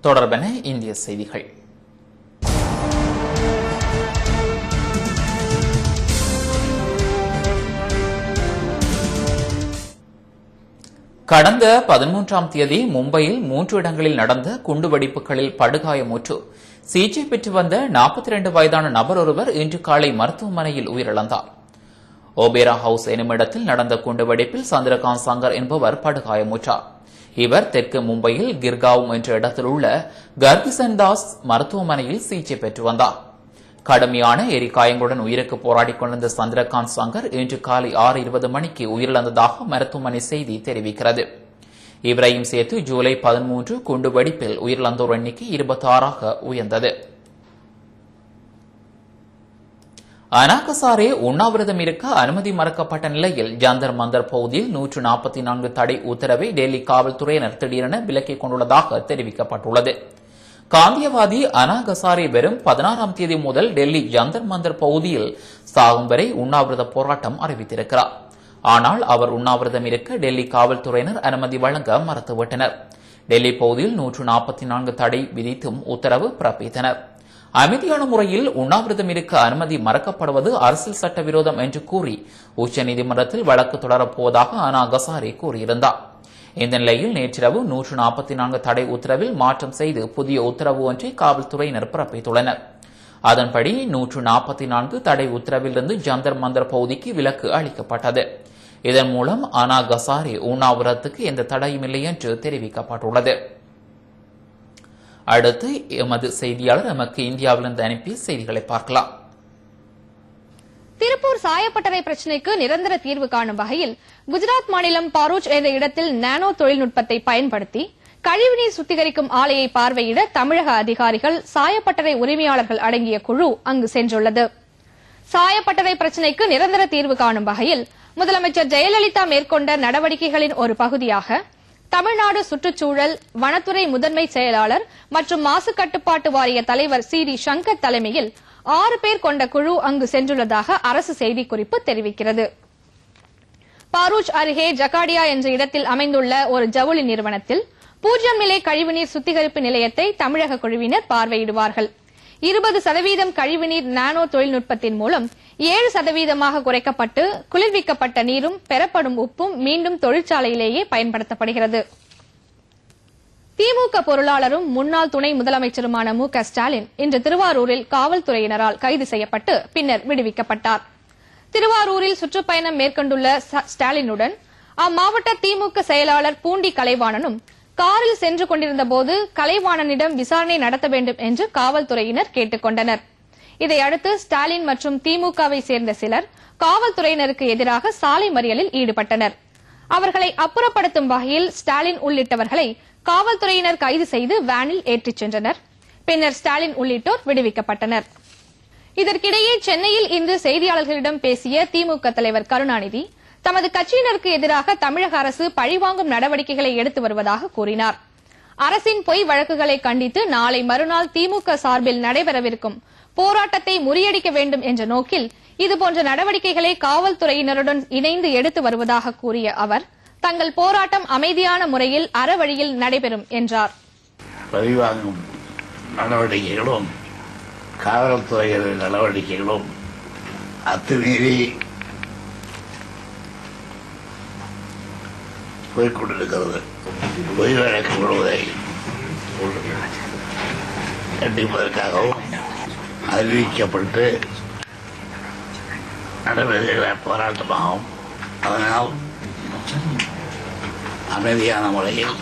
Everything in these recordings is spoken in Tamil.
தொடர்பான இந்திய செய்திகள். கடந்த 13ஆம் தேதி மும்பையில் 3 இடங்களில் நடந்த குண்டுவெடிப்புகளில் படுகாயமுற்று சிகிச்சை பெற்று வந்த 42 வயதான நபர் ஒருவர் இன்று காலை மருத்துவமனையில் உயிரிழந்தார். ஓபேரா ஹவுஸ் எனுமிடத்தில் நடந்த குண்டுவெடிப்பில் சந்திரகாந்த் சங்கர் என்பவர் படுகாயமுற்றார். இவர் தெற்கு மும்பையில் கிர்காவ் என்ற இடத்தில் உள்ள கர்கிசன் தாஸ் மருத்துவமனையில் சிகிச்சை பெற்று வந்தார். கடுமையான எரிகாயங்களுடன் உயிருக்கு போராடிக் கொண்டிருந்த சந்திரகாந்த் சங்கர் இன்று காலை 6:20 மணிக்கு உயிரிழந்ததாக மருத்துவமனை செய்தி தெரிவிக்கிறது. இவரையும் சேர்த்து ஜூலை 13 குண்டுவெடிப்பில் உயிரிழந்தோர் எண்ணிக்கை 26ஆக உயர்ந்தது. அனாகசாரே உண்ணாவிரதம் இருக்க அனுமதி மறுக்கப்பட்ட நிலையில் ஜந்தர் மந்தர் பகுதியில் 144 தடை உத்தரவை டெல்லி காவல்துறையினர் திடீரென விலக்கிக் கொண்டுள்ளதாக தெரிவிக்கப்பட்டுள்ளது. காந்தியவாதி அனாகசாரே வெறும் 16ஆம் தேதி முதல் டெல்லி ஜந்தர் மந்தர் பகுதியில் சாகும் வரை உண்ணாவிரத போராட்டம் அறிவித்திருக்கிறார். ஆனால் அவர் உண்ணாவிரதம் இருக்க டெல்லி காவல்துறையினர் அனுமதி வழங்க மறுத்துவிட்டனர். டெல்லி பகுதியில் 144 தடை விதித்தும் உத்தரவு பிறப்பித்தனர். அமைதியான முறையில் உண்ணாவிரதம் இருக்க அனுமதி மறுக்கப்படுவது அரசியல் சட்டவிரோதம் என்று கூறி உச்சநீதிமன்றத்தில் வழக்கு தொடரப்போவதாக அனாகசாரே கூறியிருந்தார். இந்த நிலையில் நேற்றிரவு 144 தடை உத்தரவில் மாற்றம் செய்து புதிய உத்தரவு ஒன்றை காவல்துறையினர் பிறப்பித்துள்ளனர். அதன்படி 144 தடை உத்தரவிலிருந்து ஜந்தர் மந்தர் பகுதிக்கு விலக்கு அளிக்கப்பட்டது. இதன் மூலம் அனாகசாரே உண்ணாவிரதத்துக்கு எந்த தடையும் இல்லை என்று தெரிவிக்கப்பட்டுள்ளது. அடுத்து எமது செய்தியாளர் நமக்கு இந்தியாவிலிருந்து அனுப்பிய செய்திகளை பார்க்கலாம். திருப்பூர் சாயப்பட்டறை பிரச்சினைக்கு நிரந்தர தீர்வு காணும் வகையில் குஜராத் மாநிலம் பாரூச் என்ற இடத்தில் நானோ தொழில்நுட்பத்தை பயன்படுத்தி கழிவுநீர் சுத்திகரிக்கும் ஆலையை பார்வையிட தமிழக அதிகாரிகள், சாயப்பட்டறை உரிமையாளர்கள் அடங்கிய குழு அங்கு சென்றுள்ளது. சாயப்பட்டறை பிரச்சினைக்கு நிரந்தர தீர்வு காணும் வகையில் முதலமைச்சர் ஜெயலலிதா மேற்கொண்ட நடவடிக்கைகளின் ஒரு பகுதியாக தமிழ்நாடு சுற்றுச்சூழல் வனத்துறை முதன்மை செயலாளர் மற்றும் மாசு கட்டுப்பாட்டு வாரிய தலைவர் சி.டி. சங்கர் தலைமையில் 6 பேர் கொண்ட குழு அங்கு சென்றுள்ளதாக அரசு செய்திக்குறிப்பு தெரிவிக்கிறது. பாரூச் அருகே ஜகாடியா என்ற இடத்தில் அமைந்துள்ள ஒரு ஜவுளி நிறுவனத்தில் 0 நிலை கழிவுநீர் சுத்திகரிப்பு நிலையத்தை தமிழக குழுவினர் பார்வையிடுவார்கள். 20% கழிவுநீர் நானோ தொழில்நுட்பத்தின் மூலம் 7% குறைக்கப்பட்டு குளிர்விக்கப்பட்ட நீரும் பெறப்படும் உப்பும் மீண்டும் தொழிற்சாலையிலேயே பயன்படுத்தப்படுகிறது. திமுக பொருளாளரும் முன்னாள் துணை முதலமைச்சருமான மு.க. ஸ்டாலின் இன்று திருவாரூரில் காவல்துறையினரால் கைது செய்யப்பட்டு பின்னர் விடுவிக்கப்பட்டார். திருவாரூரில் சுற்றுப்பயணம் மேற்கொண்டுள்ள ஸ்டாலினுடன் அம்மாவட்ட திமுக செயலாளர் பூண்டி கலைவாணனும் காரில் சென்று கொண்டிருந்தபோது கலைவாணனிடம் விசாரணை நடத்த வேண்டும் என்று காவல்துறையினர் கேட்டுக் கொண்டனர். இதையடுத்து ஸ்டாலின் மற்றும் திமுகவை சேர்ந்த சிலர் காவல்துறையினருக்கு எதிராக சாலை மறியலில் ஈடுபட்டனர். அவர்களை அப்புறப்படுத்தும் வகையில் ஸ்டாலின் உள்ளிட்டவர்களை காவல்துறையினர் கைது செய்து வேனில் ஏற்றிச் சென்றனர். பின்னர் ஸ்டாலின் உள்ளிட்டோர் விடுவிக்கப்பட்டனர். இதற்கிடையே சென்னையில் இன்று செய்தியாளர்களிடம் பேசிய திமுக தலைவர் கருணாநிதி தமது கட்சியினருக்கு எதிராக தமிழக அரசு பழிவாங்கும் நடவடிக்கைகளை எடுத்து வருவதாக கூறினார். அரசின் பொய் வழக்குகளை கண்டித்து நாளை மறுநாள் திமுக சார்பில் நடைபெறவிருக்கும் போராட்டத்தை முறியடிக்க வேண்டும் என்ற நோக்கில் இதுபோன்ற நடவடிக்கைகளை காவல்துறையினருடன் இணைந்து எடுத்து வருவதாக கூறிய அவர் தங்கள் போராட்டம் அமைதியான முறையில் அறவழியில் நடைபெறும் என்றார். பழிவாங்கும் நடவடிக்கைகளும் காவல்துறையினர் நடவடிக்கைகளும் அத்துமீறி போய்கொண்டிருக்கிறது. பொய் வழக்கு விடுவதை கண்டிப்பதற்காகவும் அறிவிக்கப்பட்டு நடைபெறுகிற போராட்டமாகும். அதனால் அமைதியான முறையில்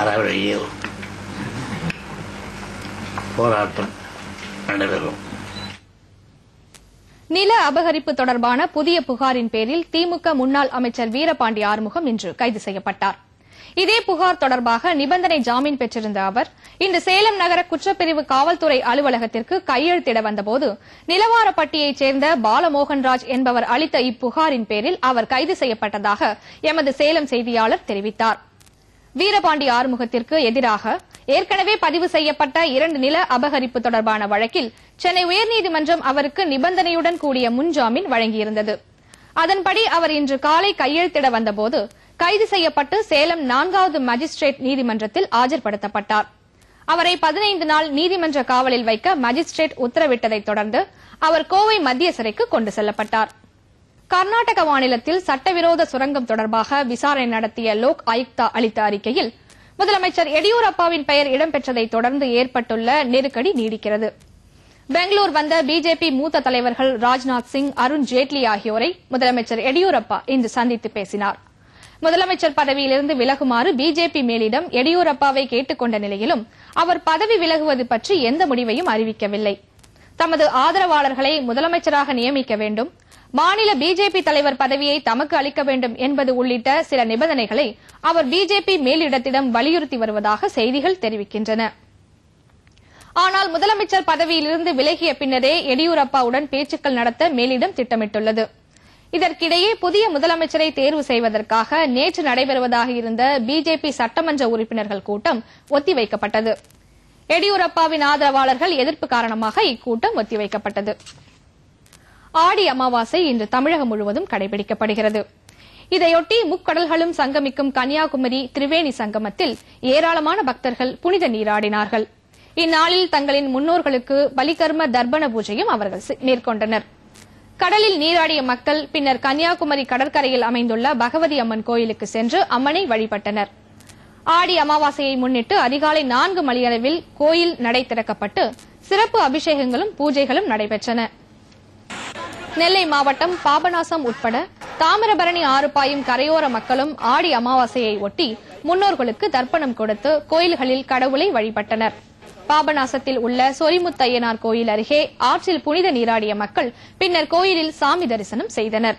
அறவழியில் போராட்டம் நடைபெறும். நில அபகரிப்பு தொடர்பான புதிய புகாரின் பேரில் திமுக முன்னாள் அமைச்சர் வீரபாண்டி ஆறுமுகம் இன்று கைது செய்யப்பட்டார். இதே புகார் தொடர்பாக நிபந்தனை ஜாமீன் பெற்றிருந்த அவர் இன்று சேலம் நகர குற்றப்பிரிவு காவல்துறை அலுவலகத்திற்கு கையெழுத்திட வந்தபோது நிலவாரப்பட்டியைச் சேர்ந்த பாலமோகன்ராஜ் என்பவர் அளித்த இப்புகாரின் பேரில் அவர் கைது செய்யப்பட்டதாக எமது சேலம் செய்தியாளர் தெரிவித்தார். வீரபாண்டி ஆறுமுகத்திற்கு எதிராக ஏற்கனவே பதிவு செய்யப்பட்ட 2 நில அபகரிப்பு தொடர்பான வழக்கில் சென்னை உயர்நீதிமன்றம் அவருக்கு நிபந்தனையுடன் கூடிய முன்ஜாமீன் வழங்கியிருந்தது. அதன்படி அவர் இன்று காலை கையெழுத்திட வந்தபோது கைது செய்யப்பட்டு சேலம் 4வது மஜிஸ்ட்ரேட் நீதிமன்றத்தில் ஆஜர்படுத்தப்பட்டார். அவரை 15 நாள் நீதிமன்ற காவலில் வைக்க மஜிஸ்ட்ரேட் உத்தரவிட்டதைத் தொடர்ந்து அவர் கோவை மத்திய சிறைக்கு கொண்டு செல்லப்பட்டார். கர்நாடக மாநிலத்தில் சட்டவிரோத சுரங்கம் தொடர்பாக விசாரணை நடத்திய லோக் ஆயுக்தா அளித்த அறிக்கையில் முதலமைச்சர் எடியூரப்பாவின் பெயர் இடம்பெற்றதைத் தொடர்ந்து ஏற்பட்டுள்ள நெருக்கடி நீடிக்கிறது. பெங்களூர் வந்த பிஜேபி மூத்த தலைவர்கள் ராஜ்நாத் சிங், அருண் ஜேட்லி ஆகியோரை முதலமைச்சர் எடியூரப்பா இன்று சந்தித்து பேசினார். முதலமைச்சர் பதவியிலிருந்து விலகுமாறு பிஜேபி மேலிடம் எடியூரப்பாவை கேட்டுக் கொண்ட நிலையிலும் அவர் பதவி விலகுவது பற்றி எந்த முடிவையும் அறிவிக்கவில்லை. தமது ஆதரவாளர்களை முதலமைச்சராக நியமிக்க வேண்டும், மாநில பிஜேபி தலைவர் பதவியை தமக்கு அளிக்க வேண்டும் என்பது உள்ளிட்ட சில நிபந்தனைகளை அவர் பிஜேபி மேலிடத்திடம் வலியுறுத்தி வருவதாக செய்திகள் தெரிவிக்கின்றன. ஆனால் முதலமைச்சர் பதவியிலிருந்து விலகிய பின்னரே எடியூரப்பாவுடன் பேச்சுக்கள் நடத்த மேலிடம் திட்டமிட்டுள்ளது. இதற்கிடையே புதிய முதலமைச்சரை தேர்வு செய்வதற்காக நேற்று நடைபெறுவதாக இருந்த பிஜேபி சட்டமன்ற உறுப்பினர்கள் கூட்டம் ஒத்திவைக்கப்பட்டது. எடியூரப்பாவின் ஆதரவாளர்கள் எதிர்ப்பு காரணமாக இக்கூட்டம் ஒத்திவைக்கப்பட்டது. ஆடி அமாவாசை இன்று தமிழகம் முழுவதும் கடைபிடிக்கப்படுகிறது. இதையொட்டி முக்கடல்களும் சங்கமிக்கும் கன்னியாகுமரி திரிவேணி சங்கமத்தில் ஏராளமான பக்தர்கள் புனித நீராடினார்கள். இந்நாளில் தங்களின் முன்னோர்களுக்கு பலிகர்ம தர்ப்பண பூஜையும் அவர்கள் மேற்கொண்டனர். கடலில் நீராடிய மக்கள் பின்னர் கன்னியாகுமரி கடற்கரையில் அமைந்துள்ள பகவதி அம்மன் கோயிலுக்கு சென்று அம்மனை வழிபட்டனர். ஆடி அமாவாசையை முன்னிட்டு அதிகாலை 4 மணியளவில் கோயில் நடை திறக்கப்பட்டு சிறப்பு அபிஷேகங்களும் பூஜைகளும் நடைபெற்றன. நெல்லை மாவட்டம் பாபநாசம் உட்பட தாமிரபரணி ஆறு பாயும் கரையோர மக்களும் ஆடி அமாவாசையை ஒட்டி முன்னோர்களுக்கு தர்ப்பணம் கொடுத்து கோயில்களில் கடவுளை வழிபட்டனர். பாபநாசத்தில் உள்ள சொரிமுத்தையனார் கோயில் அருகே ஆற்றில் புனித நீராடிய மக்கள் பின்னர் கோயிலில் சாமி தரிசனம் செய்தனர்.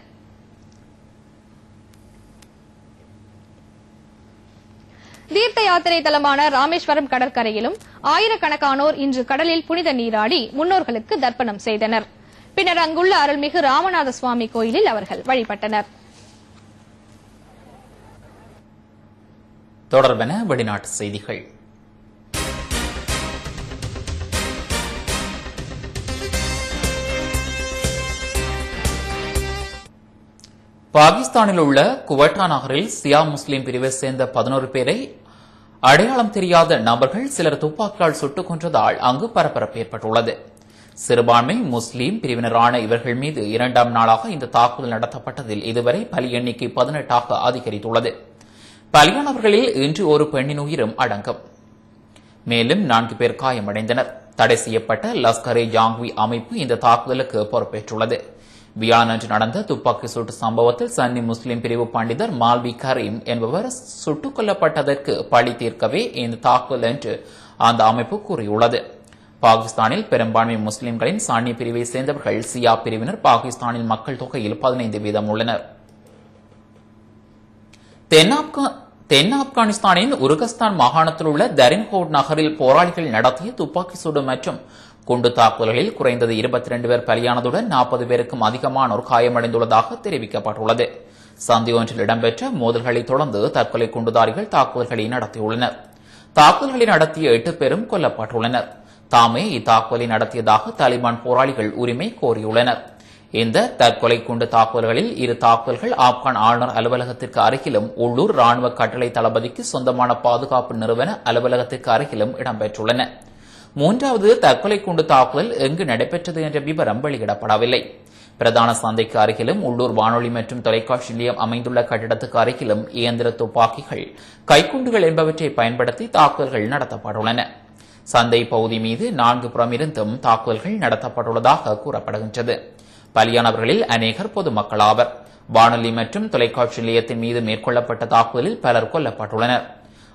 தீர்த்த யாத்திரை தலமான ராமேஸ்வரம் கடற்கரையிலும் ஆயிரக்கணக்கானோர் இன்று கடலில் புனித நீராடி முன்னோர்களுக்கு தர்ப்பணம் செய்தனர். பின்னர் அங்குள்ள அருள்மிகு ராமநாத சுவாமி கோயிலில் அவர்கள் வழிபட்டனர். தொடர்பென வெளிநாட்டு செய்திகள். பாகிஸ்தானில் உள்ள குவெட்டா நகரில் சியா முஸ்லீம் பிரிவை சேர்ந்த 11 பேரை அடையாளம் தெரியாத நபர்கள் சிலர் துப்பாக்கியால் சுட்டுக் கொன்றதால் அங்கு பரபரப்பு ஏற்பட்டுள்ளது. சிறுபான்மை முஸ்லீம் பிரிவினரான இவர்கள் மீது 2ஆம் நாளாக இந்த தாக்குதல் நடத்தப்பட்டதில் இதுவரை பலி எண்ணிக்கை 18ஆக அதிகரித்துள்ளது. பலியானவர்களில் இன்று ஒரு பெண்ணின் உயிரும் அடங்கும். மேலும் 4 பேர் காயமடைந்தனர். தடை செய்யப்பட்ட லஷ்கர்-இ ஜாங்வி அமைப்பு இந்த தாக்குதலுக்கு பொறுப்பேற்றுள்ளது. வியாழனன்று நடந்த துப்பாக்கி சூட்டு சம்பவத்தில் சன்னி முஸ்லீம் பிரிவு பண்டிதர் மால்வி கரீம் என்பவர் சுட்டுக் கொல்லப்பட்டதற்கு பழி தீர்க்கவே இந்த தாக்குதல் என்று அந்த அமைப்பு கூறியுள்ளது. பாகிஸ்தானில் பெரும்பான்மை முஸ்லீம்களின் சன்னி பிரிவை சேர்ந்தவர்கள் சியா பிரிவினர் பாகிஸ்தானின் மக்கள் தொகையில் 15% உள்ளனர். தென் ஆப்கானிஸ்தானின் உருகஸ்தான் மாகாணத்தில் உள்ள தரின்கோட் நகரில் போராளிகள் நடத்திய துப்பாக்கி சூடு மற்றும் குண்டு தாக்குதல்களில் குறைந்தது 22 பேர் பலியானதுடன் 40 பேருக்கும் அதிகமானோர் காயமடைந்துள்ளதாக தெரிவிக்கப்பட்டுள்ளது. சந்தி ஒன்றில் இடம்பெற்ற மோதல்களை தொடர்ந்து தற்கொலை குண்டுதாரிகள் தாக்குதல்களை நடத்தியுள்ளனர். தாக்குதல்களை நடத்திய 8 பேரும் கொல்லப்பட்டுள்ளனர். தாமே இத்தாக்குதலை நடத்தியதாக தாலிபான் போராளிகள் உரிமை கோரியுள்ளனர். இந்த தற்கொலை குண்டு தாக்குதல்களில் 2 தாக்குதல்கள் ஆப்கான் ஆளுநர் அலுவலகத்திற்கு அருகிலும் உள்ளூர் ராணுவ கட்டளை தளபதிக்கு சொந்தமான பாதுகாப்பு நிறுவன அலுவலகத்திற்கு அருகிலும் இடம்பெற்றுள்ளன. 3வது தற்கொலை குண்டு தாக்குதல் எங்கு நடைபெற்றது என்ற விவரம் வெளியிடப்படவில்லை. பிரதான சந்தைக்கு அருகிலும் உள்ளூர் வானொலி மற்றும் தொலைக்காட்சி நிலையம் அமைந்துள்ள கட்டிடத்துக்கு அருகிலும் இயந்திர துப்பாக்கிகள், கைக்குண்டுகள் என்பவற்றை பயன்படுத்தி தாக்குதல்கள் நடத்தப்பட்டுள்ளன. சந்தை பகுதி மீது 4 புறமிருந்தும் தாக்குதல்கள் நடத்தப்பட்டுள்ளதாக கூறப்படுகின்றது. பலியானவர்களில் அநேகர் பொதுமக்கள் ஆவர். வானொலி மற்றும் தொலைக்காட்சி நிலையத்தின் மீது மேற்கொள்ளப்பட்ட தாக்குதலில் பலர் கொல்லப்பட்டுள்ளனர்.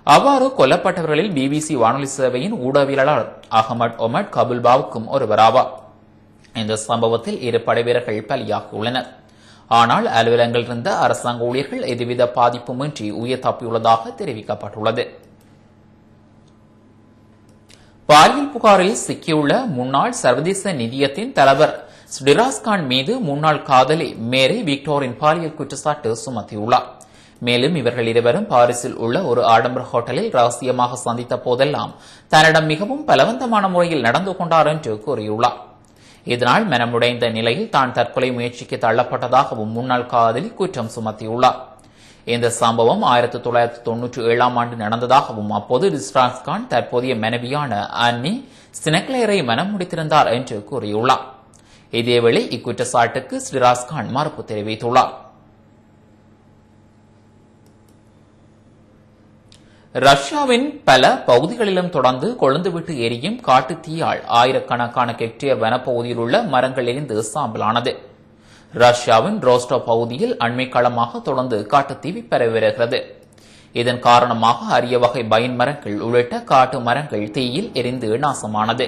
அவ்வாறு கொல்லப்பட்டவர்களில் பிபிசி வானொலி சேவையின் ஊடகவியலாளர் அகமட் ஒமட் கபுல்பாவுக்கும் ஒருவராவார். இந்த சம்பவத்தில் 2 படைவீரர்கள் பலியாகியுள்ளனர். ஆனால் அலுவலகங்கள் இருந்த அரசாங்க ஊழியர்கள் எதுவித பாதிப்புமின்றி உயிர் தப்பியுள்ளதாக தெரிவிக்கப்பட்டுள்ளது. பாலியல் புகாரில் சிக்கியுள்ள முன்னாள் சர்வதேச நிதியத்தின் தலைவர் ஸ்டிராஸ்கான் மீது முன்னாள் காதலி மேரி விக்டோரின் பாலியல் குற்றச்சாட்டு சுமத்தியுள்ளார். மேலும் இவர்கள் இருவரும் பாரிஸில் உள்ள ஒரு ஆடம்பர ஹோட்டலில் ரகசியமாக சந்தித்த போதெல்லாம் தன்னிடம் மிகவும் பலவந்தமான முறையில் நடந்து கொண்டார் என்று கூறியுள்ளார். இதனால் மனமுடைந்த நிலையில் தான் தற்கொலை முயற்சிக்கு தள்ளப்பட்டதாகவும் முன்னாள் காதலி குற்றம் சுமத்தியுள்ளார். இந்த சம்பவம் 1997 ஆண்டு நடந்ததாகவும் அப்போது ரிஸ்ராஸ் கான் தற்போதைய மனைவியான அன்னி சினக்லேரை மனம் முடித்திருந்தார் என்று கூறியுள்ளார். இதேவேளை இக்குற்றச்சாட்டுக்கு ரிஸ்ராஸ் கான் மறுப்பு தெரிவித்துள்ளார். ரஷ்யாவின் பல பகுதிகளிலும் தொடர்ந்து கொழுந்துவிட்டு எரியும் காட்டுத் தீயால் ஆயிரக்கணக்கான ஹெக்டேர் வனப்பகுதியில் உள்ள மரங்கள் எரிந்து சாம்பலானது. ரஷ்யாவின் ரோஸ்டோ பகுதியில் அண்மை களமாக தொடர்ந்து காட்டுத்தீ பரவி வருகிறது. இதன் காரணமாக அரிய வகை பைன் மரங்கள் உள்ளிட்ட காட்டு மரங்கள் தீயில் எரிந்து நாசமானது.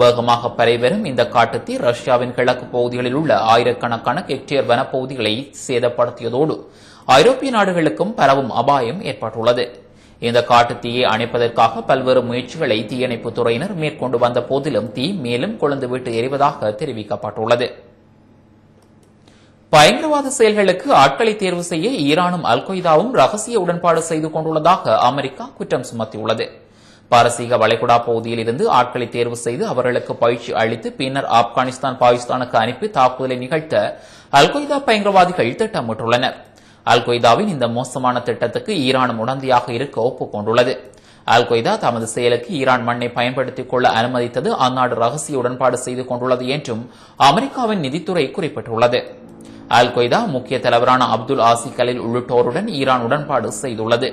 வேகமாக பரவிவரும் இந்த காட்டுத்தீ ரஷ்யாவின் கிழக்கு பகுதிகளில் உள்ள ஆயிரக்கணக்கான ஹெக்டேர் வனப்பகுதிகளை சேதப்படுத்தியதோடு ஐரோப்பிய நாடுகளுக்கும் பரவும் அபாயம் ஏற்பட்டுள்ளது. இந்த காட்டுத்தீயை அணைப்பதற்காக பல்வேறு முயற்சிகளை தீயணைப்புத் துறையினர் மேற்கொண்டு வந்த போதிலும் தீ மேலும் கொழுந்துவிட்டு எரிவதாக தெரிவிக்கப்பட்டுள்ளது. பயங்கரவாத செயல்களுக்கு ஆட்களை தேர்வு செய்ய ஈரானும் அல்கொய்தாவும் ரகசிய உடன்பாடு செய்து கொண்டுள்ளதாக அமெரிக்கா குற்றம் சுமத்தியுள்ளது. பாரசீக வளைகுடா பகுதியில் இருந்து ஆட்களை தேர்வு செய்து அவர்களுக்கு பயிற்சி அளித்து பின்னர் ஆப்கானிஸ்தான் பாகிஸ்தானுக்கு அனுப்பி தாக்குதலை நிகழ்த்த அல்கொய்தா பயங்கரவாதிகள் திட்டமிட்டுள்ளனர். அல்கொய்தாவின் இந்த மோசமான திட்டத்துக்கு ஈரானும் உடந்தையாக இருக்க ஒப்புக்கொண்டுள்ளது. அல்கொய்தா தமது செயலுக்கு ஈரான் மண்ணை பயன்படுத்திக் கொள்ள அனுமதித்தது அந்நாடு ரகசிய உடன்பாடு செய்து கொண்டுள்ளது என்றும் அமெரிக்காவின் நிதித்துறை குறிப்பிட்டுள்ளது. அல்கொய்தா முக்கிய தலைவரான அப்துல் ஆசி கலீல் உள்ளிட்டோருடன் ஈரான் உடன்பாடு செய்துள்ளது.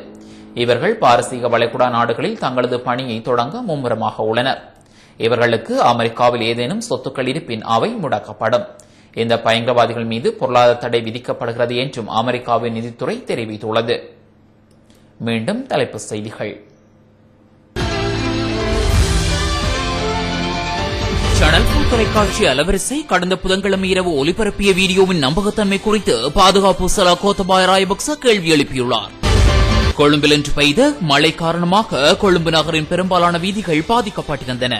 இவர்கள் பாரசீக வளைகுடா நாடுகளில் தங்களது பணியை தொடங்க மும்முரமாக உள்ளனர். இவர்களுக்கு அமெரிக்காவில் ஏதேனும் சொத்துக்கள் இருப்பின் அவை முடக்கப்படும். இந்த பயங்கரவாதிகள் மீது பொருளாதார தடை விதிக்கப்படுகிறது என்றும் அமெரிக்காவின் நிதித்துறை தெரிவித்துள்ளது. மீண்டும் தலைப்புச் செய்திகள். சேனல் 4 தொலைக்காட்சி அலவரிசை கடந்த புதன்கிழமை இரவு ஒலிபரப்பிய வீடியோவின் நம்பகத்தன்மை குறித்து பாதுகாப்பு சலா கோத்தபாய ராயபக்ச கேள்வி எழுப்பியுள்ளார். கொழும்பில் இன்று பெய்த மழை காரணமாக கொழும்பு நகரின் பெரும்பாலான வீதிகள் பாதிக்கப்பட்டிருந்தன.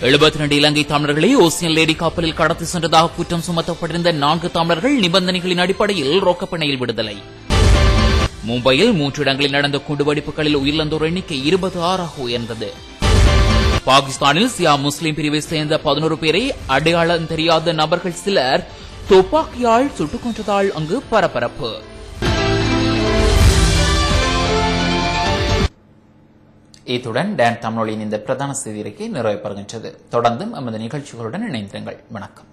72 இலங்கை தமிழர்களை ஓசியன் லேடி கப்பலில் கடத்தி சென்றதாக குற்றம் சுமத்தப்பட்டிருந்த 4 தமிழர்கள் நிபந்தனைகளின் அடிப்படையில் ரொக்கப்பிணையில் விடுதலை. மும்பையில் 3 இடங்களில் நடந்த குண்டுவெடிப்புகளில் உயிரிழந்தோர் எண்ணிக்கை 26 உயர்ந்தது. பாகிஸ்தானில் சியா முஸ்லிம் பிரிவை சேர்ந்த 11 பேரை அடையாளம் தெரியாத நபர்கள் சிலர் துப்பாக்கியால் சுட்டுக் கொன்றதால் அங்கு பரபரப்பு. இத்துடன் டான் தமிழொலியின் இந்த பிரதான செய்தி அறிக்கை நிறைவு பெறுகின்றது. தொடர்ந்தும் எமது நிகழ்ச்சிகளுடன் இணைந்திருங்கள். வணக்கம்.